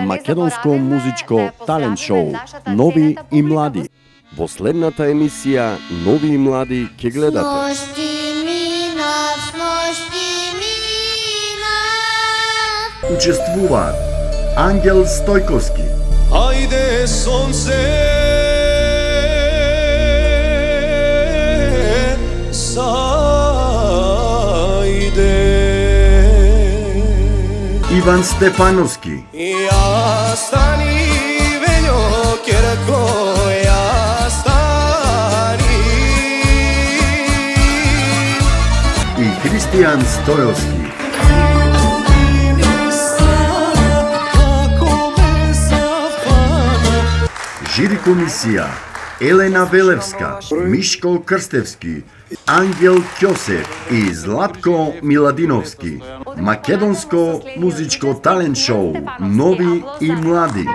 македонско музичко талент шоу Нови и млади. Во следната емисија Нови и млади ќе гледате. Сношти мина. Учествуваат Ангел Стојковски, Ајде сонце, сајде. Иван Стефановски, Ја стани, вењо керко, ја стани. и Христијан Стојовски. Жири комисија Елена Велевска, Мишко Крстевски, Ангел Ќосев и Златко Миладиновски. Македонско музичко талент шоу Нови и млади.